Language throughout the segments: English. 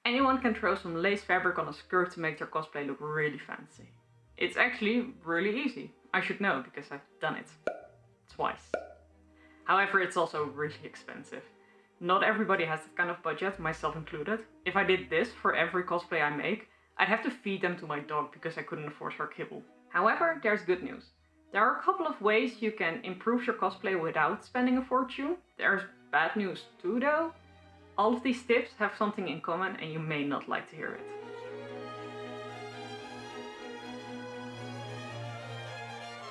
anyone can throw some lace fabric on a skirt to make their cosplay look really fancy. It's actually really easy. I should know because I've done it twice. However, it's also really expensive. Not everybody has that kind of budget, myself included. If I did this for every cosplay I make, I'd have to feed them to my dog because I couldn't afford her kibble. However, there's good news. There are a couple of ways you can improve your cosplay without spending a fortune. There's bad news too though. All of these tips have something in common and you may not like to hear it.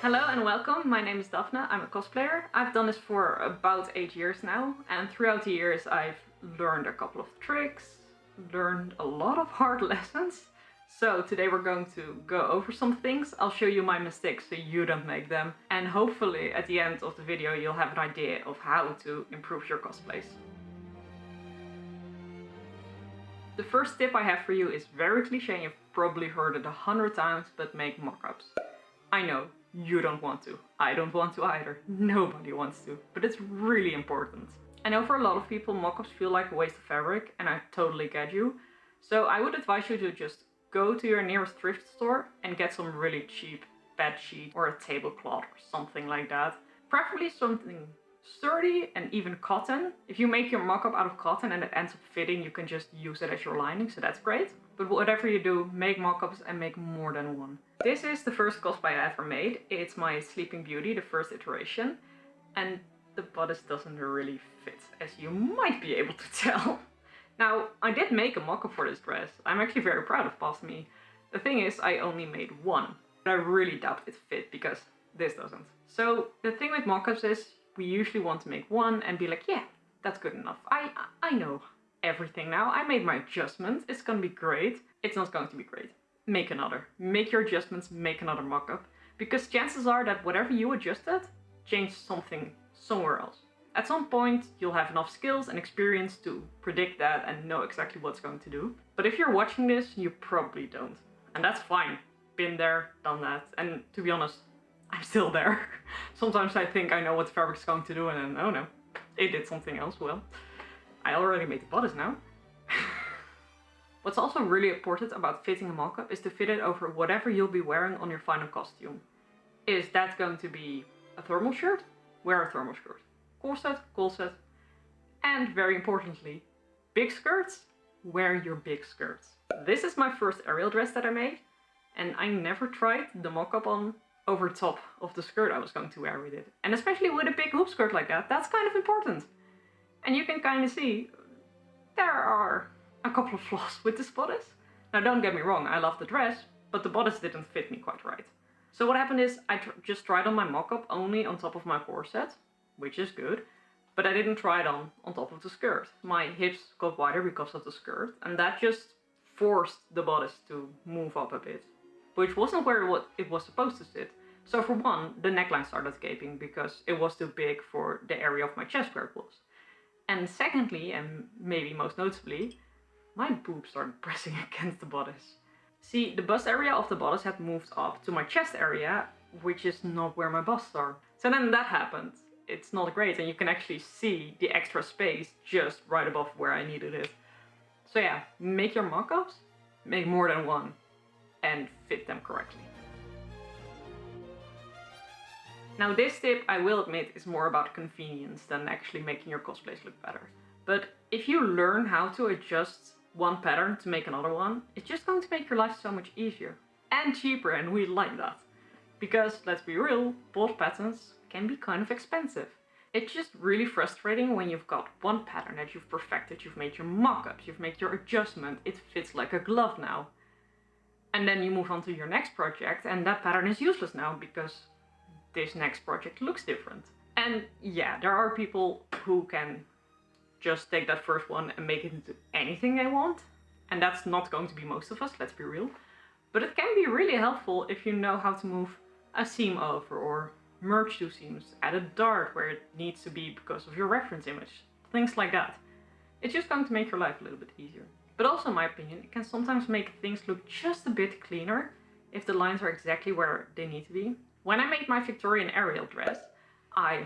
Hello and welcome, my name is Daphne, I'm a cosplayer. I've done this for about 8 years now, and throughout the years I've learned a couple of tricks, learned a lot of hard lessons. So today we're going to go over some things. I'll show you my mistakes so you don't make them, and hopefully at the end of the video you'll have an idea of how to improve your cosplays. The first tip I have for you is very cliche and you've probably heard it 100 times, but make mock-ups. I know, you don't want to. I don't want to either. Nobody wants to. But it's really important. I know for a lot of people mock-ups feel like a waste of fabric, and I totally get you. So I would advise you to just go to your nearest thrift store and get some really cheap bed sheet or a tablecloth or something like that. Preferably something sturdy and even cotton. If you make your mock-up out of cotton and it ends up fitting, you can just use it as your lining, so that's great. But whatever you do, make mock-ups and make more than one. This is the first cosplay I ever made. It's my Sleeping Beauty, the first iteration. And the bodice doesn't really fit, as you might be able to tell. Now, I did make a mock-up for this dress. I'm actually very proud of past me. The thing is, I only made one. But I really doubt it fit, because this doesn't. So, the thing with mock-ups is, we usually want to make one and be like, yeah, that's good enough. I know everything now. I made my adjustments. It's gonna be great. It's not going to be great. Make another. Make your adjustments, make another mock-up. Because chances are that whatever you adjusted changed something somewhere else. At some point, you'll have enough skills and experience to predict that and know exactly what's going to do. But if you're watching this, you probably don't. And that's fine. Been there, done that. And to be honest, I'm still there. Sometimes I think I know what the fabric's going to do and then, oh no, it did something else. Well, I already made the bodice now. What's also really important about fitting a mock-up is to fit it over whatever you'll be wearing on your final costume. Is that going to be a thermal shirt? Wear a thermal shirt. Corset. And very importantly, big skirts? Wear your big skirts. This is my first aerial dress that I made, and I never tried the mock-up on over top of the skirt I was going to wear with it. And especially with a big hoop skirt like that, that's kind of important. And you can kind of see there are a couple of flaws with this bodice. Now don't get me wrong, I love the dress, but the bodice didn't fit me quite right. So what happened is I just tried on my mock-up only on top of my corset, which is good, but I didn't try it on top of the skirt. My hips got wider because of the skirt, and that just forced the bodice to move up a bit, which wasn't where it was supposed to sit. So for one, the neckline started gaping because it was too big for the area of my chest where it was. And secondly, and maybe most notably, my boobs started pressing against the bodice. See, the bust area of the bodice had moved up to my chest area, which is not where my busts are. So then that happened. It's not great, and you can actually see the extra space just right above where I needed it. So yeah, make your mock-ups, make more than one, and fit them correctly. Now this tip, I will admit, is more about convenience than actually making your cosplays look better. But if you learn how to adjust one pattern to make another one, it's just going to make your life so much easier. And cheaper, and we like that. Because, let's be real, bought patterns can be kind of expensive. It's just really frustrating when you've got one pattern that you've perfected, you've made your mock-ups, you've made your adjustment, it fits like a glove now. And then you move on to your next project and that pattern is useless now because this next project looks different. And yeah, there are people who can just take that first one and make it into anything they want. And that's not going to be most of us, let's be real. But it can be really helpful if you know how to move a seam over or merge two seams, add a dart where it needs to be because of your reference image, things like that. It's just going to make your life a little bit easier. But also in my opinion, it can sometimes make things look just a bit cleaner if the lines are exactly where they need to be. When I made my Victorian aerial dress, I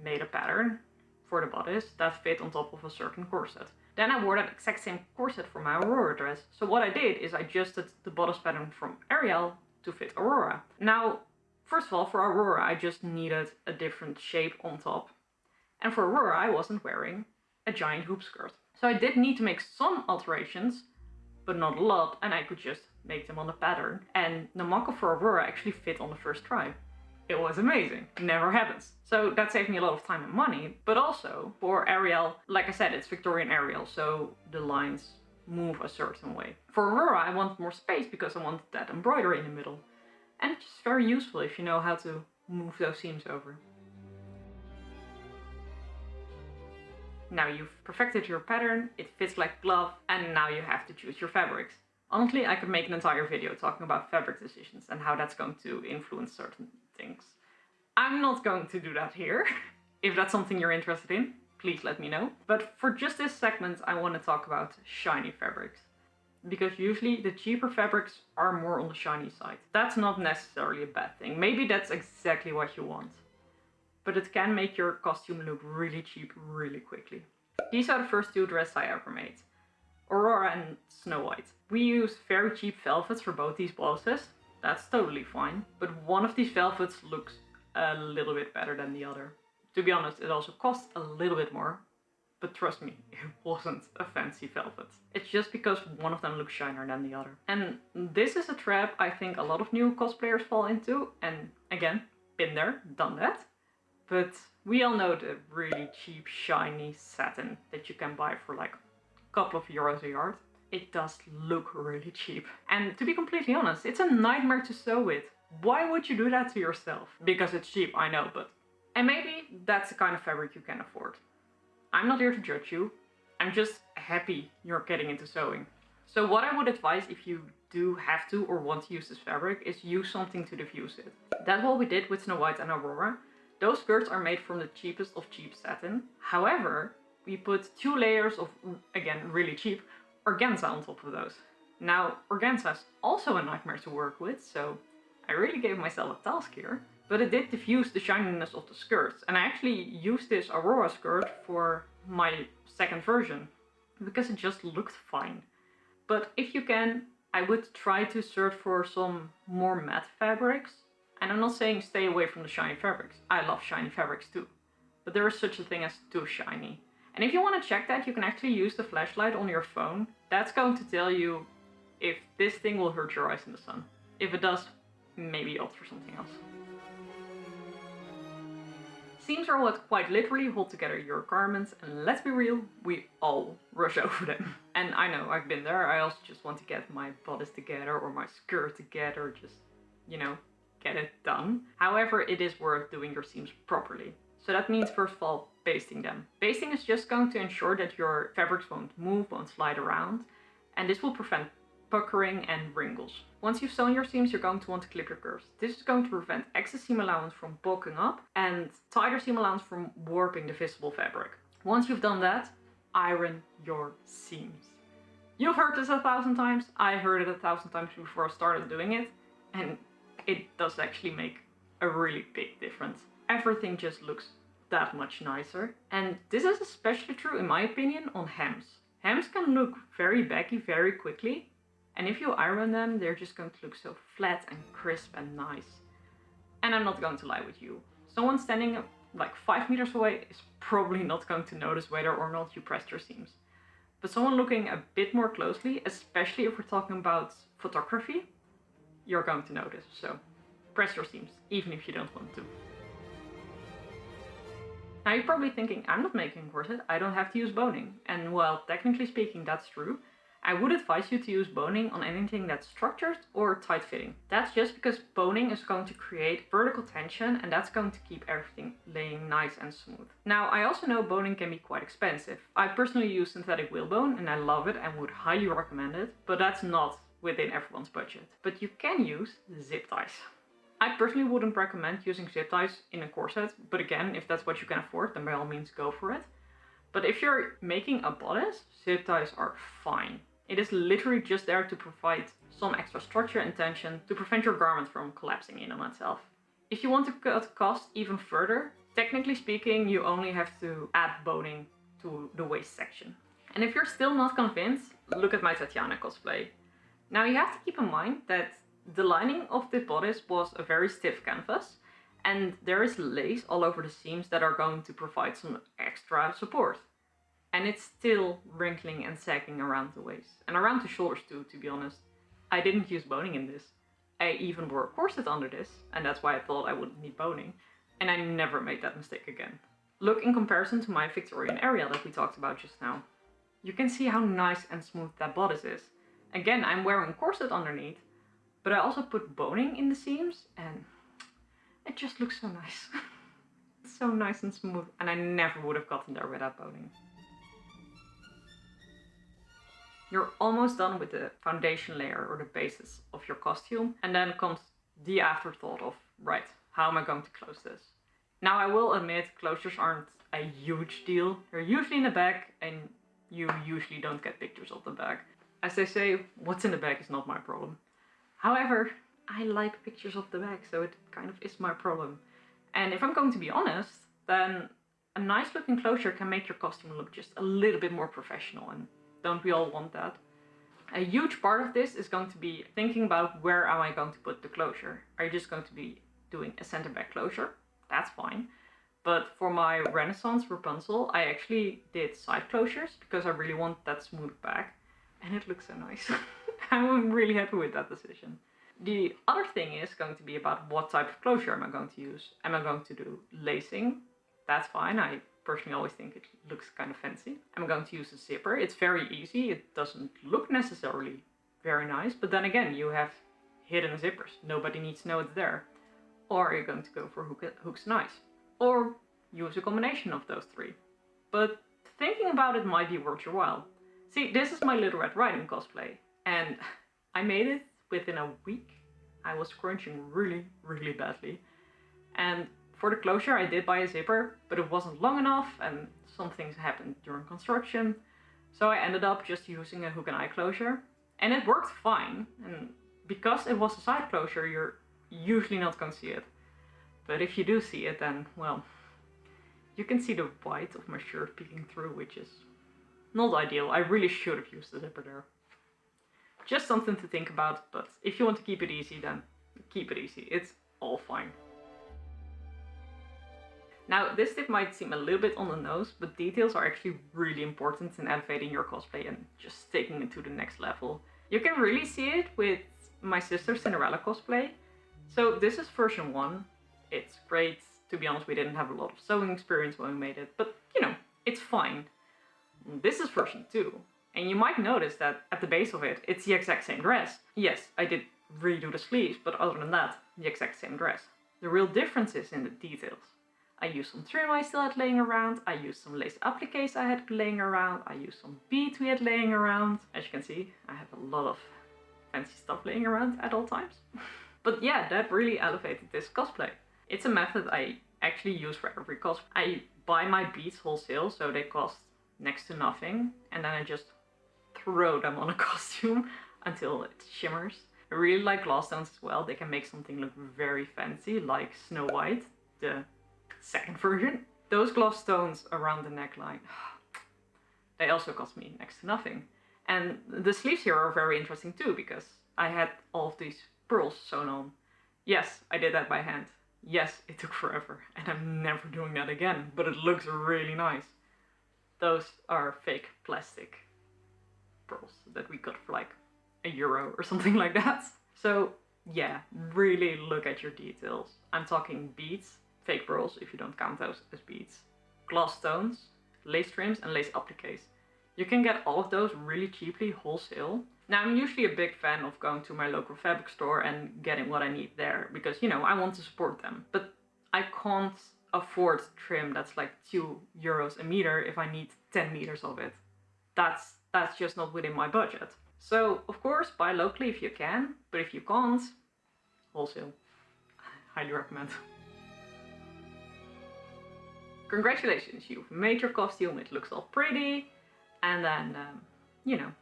made a pattern for the bodice that fit on top of a certain corset. Then I wore that exact same corset for my Aurora dress. So what I did is I adjusted the bodice pattern from Ariel to fit Aurora. Now, first of all, for Aurora, I just needed a different shape on top. And for Aurora, I wasn't wearing a giant hoop skirt. So I did need to make some alterations, but not a lot, and I could just make them on the pattern. And the mock-up for Aurora actually fit on the first try. It was amazing. Never happens. So that saved me a lot of time and money, but also for Ariel, like I said, it's Victorian Ariel, so the lines move a certain way. For Aurora, I wanted more space because I wanted that embroidery in the middle. And it's just very useful if you know how to move those seams over. Now you've perfected your pattern, it fits like a glove, and now you have to choose your fabrics. Honestly, I could make an entire video talking about fabric decisions and how that's going to influence certain things. I'm not going to do that here. If that's something you're interested in, please let me know. But for just this segment, I want to talk about shiny fabrics. Because usually the cheaper fabrics are more on the shiny side. That's not necessarily a bad thing. Maybe that's exactly what you want. But it can make your costume look really cheap really quickly. These are the first two dresses I ever made. Aurora and Snow White. We used very cheap velvets for both these bodices. That's totally fine. But one of these velvets looks a little bit better than the other. To be honest, it also costs a little bit more. But trust me, it wasn't a fancy velvet. It's just because one of them looks shinier than the other. And this is a trap I think a lot of new cosplayers fall into. And again, been there, done that. But we all know the really cheap shiny satin that you can buy for like a couple of euros a yard. It does look really cheap. And to be completely honest, it's a nightmare to sew with. Why would you do that to yourself? Because it's cheap, I know, but... And maybe that's the kind of fabric you can afford. I'm not here to judge you. I'm just happy you're getting into sewing. So what I would advise if you do have to or want to use this fabric is use something to diffuse it. That's what we did with Snow White and Aurora. Those skirts are made from the cheapest of cheap satin. However, we put 2 layers of, again, really cheap organza on top of those. Now, organza is also a nightmare to work with, so I really gave myself a task here. But it did diffuse the shininess of the skirts. And I actually used this Aurora skirt for my second version, because it just looked fine. But if you can, I would try to search for some more matte fabrics. And I'm not saying stay away from the shiny fabrics. I love shiny fabrics too. But there is such a thing as too shiny. And if you want to check that, you can actually use the flashlight on your phone. That's going to tell you if this thing will hurt your eyes in the sun. If it does, maybe opt for something else. Seams are what quite literally hold together your garments, and let's be real, we all rush over them. And I know, I've been there. I also just want to get my bodice together or my skirt together, just, you know, get it done. However, it is worth doing your seams properly. So that means, first of all, basting them. Basting is just going to ensure that your fabrics won't move, won't slide around, and this will prevent puckering and wrinkles. Once you've sewn your seams, you're going to want to clip your curves. This is going to prevent excess seam allowance from bulking up and tighter seam allowance from warping the visible fabric. Once you've done that, iron your seams. You've heard this 1,000 times. I heard it 1,000 times before I started doing it, and it does actually make a really big difference. Everything just looks that much nicer. And this is especially true, in my opinion, on hems. Hems can look very baggy very quickly. And if you iron them, they're just going to look so flat and crisp and nice. And I'm not going to lie with you. Someone standing like 5 meters away is probably not going to notice whether or not you pressed your seams. But someone looking a bit more closely, especially if we're talking about photography, you're going to notice. So press your seams, even if you don't want to. Now you're probably thinking, I'm not making a corset, I don't have to use boning. And well, technically speaking, that's true. I would advise you to use boning on anything that's structured or tight fitting. That's just because boning is going to create vertical tension, and that's going to keep everything laying nice and smooth. Now, I also know boning can be quite expensive. I personally use synthetic whalebone and I love it and would highly recommend it, but that's not within everyone's budget. But you can use zip ties. I personally wouldn't recommend using zip ties in a corset, but again, if that's what you can afford, then by all means go for it. But if you're making a bodice, zip ties are fine. It is literally just there to provide some extra structure and tension to prevent your garment from collapsing in on itself. If you want to cut costs even further, technically speaking, you only have to add boning to the waist section. And if you're still not convinced, look at my Tatiana cosplay. Now you have to keep in mind that the lining of the bodice was a very stiff canvas, and there is lace all over the seams that are going to provide some extra support. And it's still wrinkling and sagging around the waist, and around the shoulders too, to be honest. I didn't use boning in this. I even wore a corset under this, and that's why I thought I wouldn't need boning. And I never made that mistake again. Look in comparison to my Victorian area that we talked about just now. You can see how nice and smooth that bodice is. Again, I'm wearing a corset underneath, but I also put boning in the seams, and it just looks so nice. It's so nice and smooth, and I never would have gotten there without boning. You're almost done with the foundation layer or the basis of your costume, and then comes the afterthought of, right, how am I going to close this? Now I will admit, closures aren't a huge deal. They're usually in the back, and you usually don't get pictures of the bag. As they say, what's in the bag is not my problem. However, I like pictures of the bag, so it kind of is my problem. And if I'm going to be honest, then a nice looking closure can make your costume look just a little bit more professional, and don't we all want that? A huge part of this is going to be thinking about where am I going to put the closure. Are you just going to be doing a center back closure? That's fine. But for my Renaissance Rapunzel, I actually did side closures because I really want that smooth back. And it looks so nice. I'm really happy with that decision. The other thing is going to be about what type of closure am I going to use. Am I going to do lacing? That's fine. I personally always think it looks kind of fancy. I'm going to use a zipper. It's very easy. It doesn't look necessarily very nice. But then again, you have hidden zippers. Nobody needs to know it's there. Or are you going to go for hooks and eyes? Or use a combination of those three. But thinking about it might be worth your while. See, this is my Little Red Riding cosplay, and I made it within a week. I was crunching really, really badly. And for the closure I did buy a zipper, but it wasn't long enough and some things happened during construction. So I ended up just using a hook and eye closure, and it worked fine. And because it was a side closure, you're usually not going to see it. But if you do see it, then, well, you can see the white of my shirt peeking through, which is not ideal. I really should have used the zipper there. Just something to think about, but if you want to keep it easy, then keep it easy. It's all fine. Now, this tip might seem a little bit on the nose, but details are actually really important in elevating your cosplay and just taking it to the next level. You can really see it with my sister Cinderella cosplay. So this is version 1. It's great. To be honest, we didn't have a lot of sewing experience when we made it, but you know, it's fine. This is version 2, and you might notice that at the base of it, it's the exact same dress. Yes, I did redo the sleeves, but other than that, the exact same dress. The real difference is in the details. I used some trim I still had laying around, I used some lace appliques I had laying around, I used some beads we had laying around. As you can see, I have a lot of fancy stuff laying around at all times. But yeah, that really elevated this cosplay. It's a method I actually use for every cosplay. I buy my beads wholesale, so they cost next to nothing, and then I just throw them on a costume until it shimmers. I really like gloss stones as well. They can make something look very fancy, like Snow White, the second version. Those gloss stones around the neckline, they also cost me next to nothing. And the sleeves here are very interesting too, because I had all of these pearls sewn on. Yes, I did that by hand. Yes, it took forever, and I'm never doing that again, but it looks really nice. Those are fake plastic pearls that we got for like €1 or something like that. So yeah, really look at your details. I'm talking beads, fake pearls if you don't count those as beads, gloss stones, lace trims and lace appliques. You can get all of those really cheaply wholesale. Now, I'm usually a big fan of going to my local fabric store and getting what I need there because, you know, I want to support them. But I can't afford trim that's like €2 a meter if I need 10 meters of it. That's just not within my budget. So, of course, buy locally if you can, but if you can't, wholesale. Highly recommend. Congratulations, you've made your costume, it looks all pretty. And then, you know,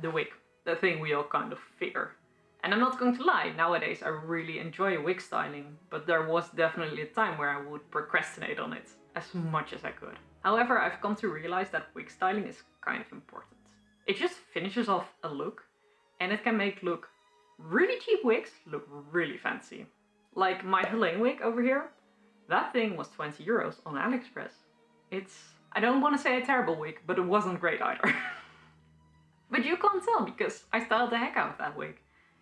the wig. The thing we all kind of fear. And I'm not going to lie, nowadays I really enjoy wig styling, but there was definitely a time where I would procrastinate on it as much as I could. However, I've come to realize that wig styling is kind of important. It just finishes off a look, and it can make really cheap wigs look really fancy. Like my Helene wig over here, that thing was 20 euros on AliExpress. I don't want to say a terrible wig, but it wasn't great either. But you can't tell because I styled the heck out of that wig.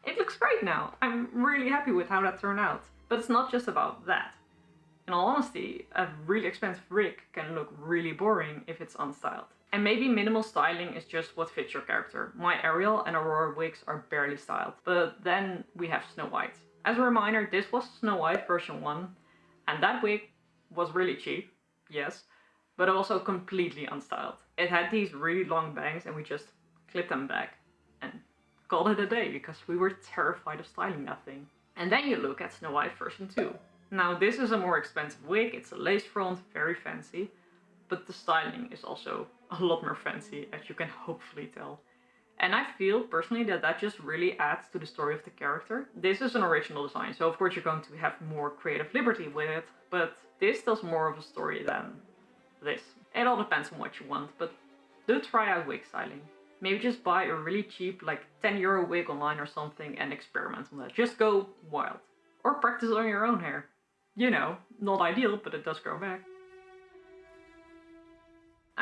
It looks great now. I'm really happy with how that turned out. But it's not just about that. In all honesty, a really expensive wig can look really boring if it's unstyled. And maybe minimal styling is just what fits your character. My Ariel and Aurora wigs are barely styled. But then we have Snow White. As a reminder, this was Snow White version 1. And that wig was really cheap, yes, but also completely unstyled. It had these really long bangs and we just clipped them back and called it a day because we were terrified of styling that thing. And then you look at Snow White version 2. Now this is a more expensive wig, it's a lace front, very fancy, but the styling is also a lot more fancy, as you can hopefully tell. And I feel personally that just really adds to the story of the character. This is an original design, so of course you're going to have more creative liberty with it, but this tells more of a story than this. It all depends on what you want, but do try out wig styling. Maybe just buy a really cheap, like 10 euro wig online or something and experiment on that. Just go wild. Or practice on your own hair. You know, not ideal, but it does grow back.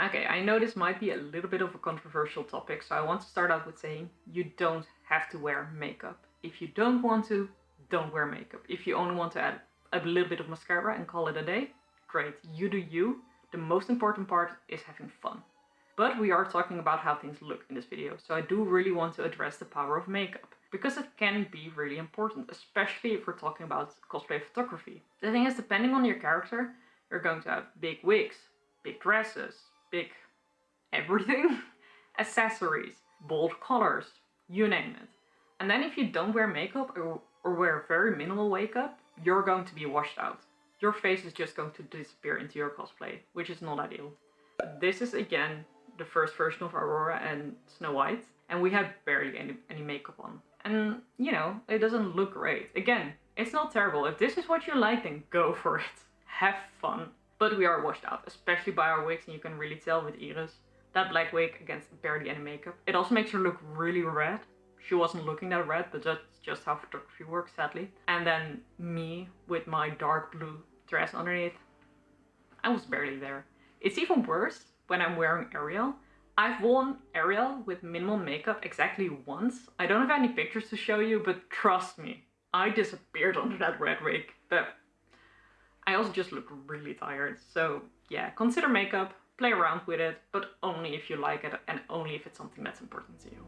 Okay, I know this might be a little bit of a controversial topic, so I want to start out with saying you don't have to wear makeup. If you don't want to, don't wear makeup. If you only want to add a little bit of mascara and call it a day, great, you do you. The most important part is having fun. But we are talking about how things look in this video, so I do really want to address the power of makeup, because it can be really important, especially if we're talking about cosplay photography. The thing is, depending on your character, you're going to have big wigs, big dresses, big everything, accessories, bold colors, you name it. And then if you don't wear makeup or wear very minimal makeup, you're going to be washed out. Your face is just going to disappear into your cosplay, which is not ideal. This is again the first version of Aurora and Snow White, and we had barely any makeup on. And, you know, it doesn't look great. Again, it's not terrible. If this is what you like, then go for it. Have fun. But we are washed out, especially by our wigs, and you can really tell with Iris. That black wig against barely any makeup. It also makes her look really red. She wasn't looking that red, but that's just how photography works, sadly. And then me with my dark blue dress underneath. I was barely there. It's even worse when I'm wearing Ariel. I've worn Ariel with minimal makeup exactly once. I don't have any pictures to show you, but trust me, I disappeared under that red wig. But I also just look really tired. So yeah, consider makeup, play around with it, but only if you like it and only if it's something that's important to you.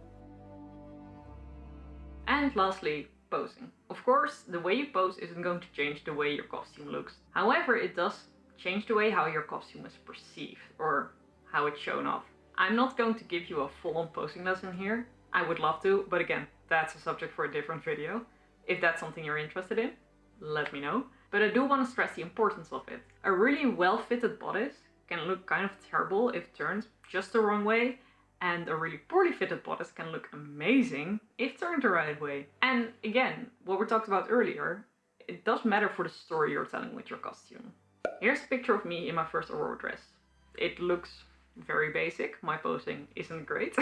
And lastly, posing. Of course, the way you pose isn't going to change the way your costume looks. However, it does change the way how your costume is perceived or how it's shown off. I'm not going to give you a full-on posing lesson here. I would love to, but again, that's a subject for a different video. If that's something you're interested in, let me know. But I do want to stress the importance of it. A really well-fitted bodice can look kind of terrible if turned just the wrong way, and a really poorly fitted bodice can look amazing if turned the right way. And again, what we talked about earlier, it does matter for the story you're telling with your costume. Here's a picture of me in my first Aurora dress. It looks very basic, my posing isn't great.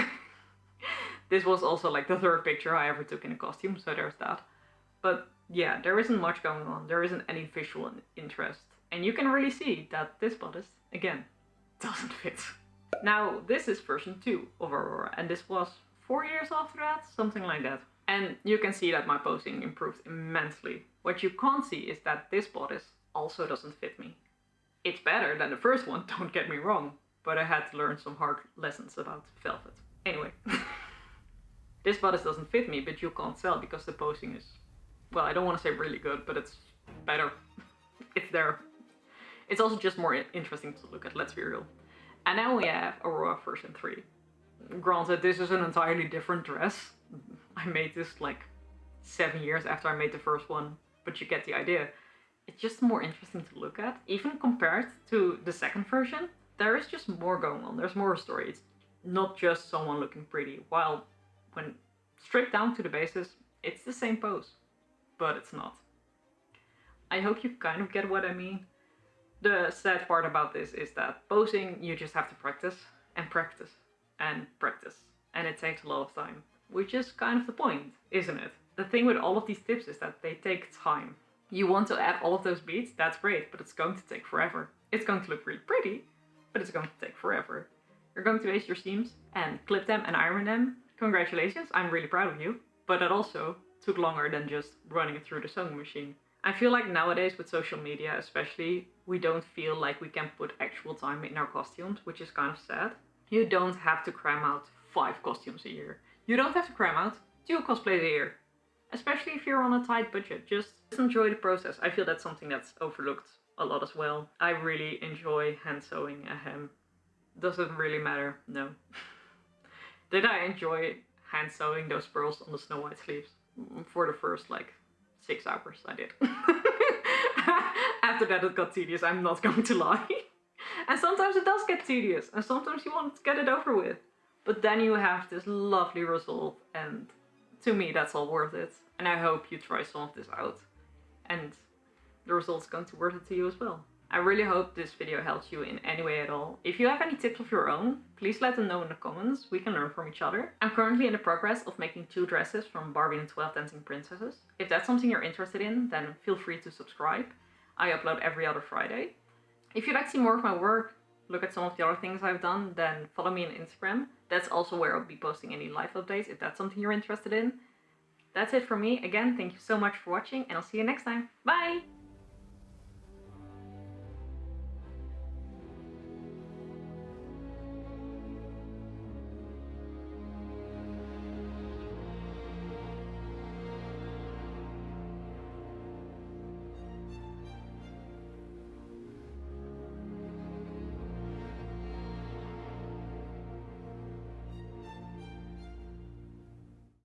This was also like the third picture I ever took in a costume, so there's that. But yeah, there isn't much going on, there isn't any visual interest. And you can really see that this bodice, again, doesn't fit. Now, this is version 2 of Aurora, and this was 4 years after that, something like that. And you can see that my posing improved immensely. What you can't see is that this bodice also doesn't fit me. It's better than the first one, don't get me wrong, but I had to learn some hard lessons about velvet. Anyway, this bodice doesn't fit me, but you can't tell because the posing is, well, I don't want to say really good, but it's better. It's there. It's also just more interesting to look at, let's be real. And now we have Aurora version 3. Granted, this is an entirely different dress. I made this like 7 years after I made the first one, but you get the idea. It's just more interesting to look at. Even compared to the second version, there is just more going on. There's more story. It's not just someone looking pretty. While when stripped down to the basis, it's the same pose, but it's not. I hope you kind of get what I mean. The sad part about this is that posing, you just have to practice and practice and practice. And it takes a lot of time, which is kind of the point, isn't it? The thing with all of these tips is that they take time. You want to add all of those beads, that's great, but it's going to take forever. It's going to look really pretty, but it's going to take forever. You're going to waste your seams and clip them and iron them. Congratulations, I'm really proud of you. But that also took longer than just running it through the sewing machine. I feel like nowadays with social media especially, we don't feel like we can put actual time in our costumes, which is kind of sad. You don't have to cram out 5 costumes a year. You don't have to cram out 2 cosplays a year. Especially if you're on a tight budget, just enjoy the process. I feel that's something that's overlooked a lot as well. I really enjoy hand sewing a hem. Doesn't really matter, no. Did I enjoy hand sewing those pearls on the Snow White sleeves? For the first like 6 hours I did. After that it got tedious, I'm not going to lie. And sometimes it does get tedious, and sometimes you want to get it over with. But then you have this lovely result, and to me that's all worth it. And I hope you try some of this out, and the result's going to worth it to you as well. I really hope this video helps you in any way at all. If you have any tips of your own, please let them know in the comments. We can learn from each other. I'm currently in the progress of making 2 dresses from Barbie and 12 Dancing Princesses. If that's something you're interested in, then feel free to subscribe. I upload every other Friday. If you'd like to see more of my work, look at some of the other things I've done, then follow me on Instagram. That's also where I'll be posting any live updates if that's something you're interested in. That's it from me. Again, thank you so much for watching, and I'll see you next time. Bye!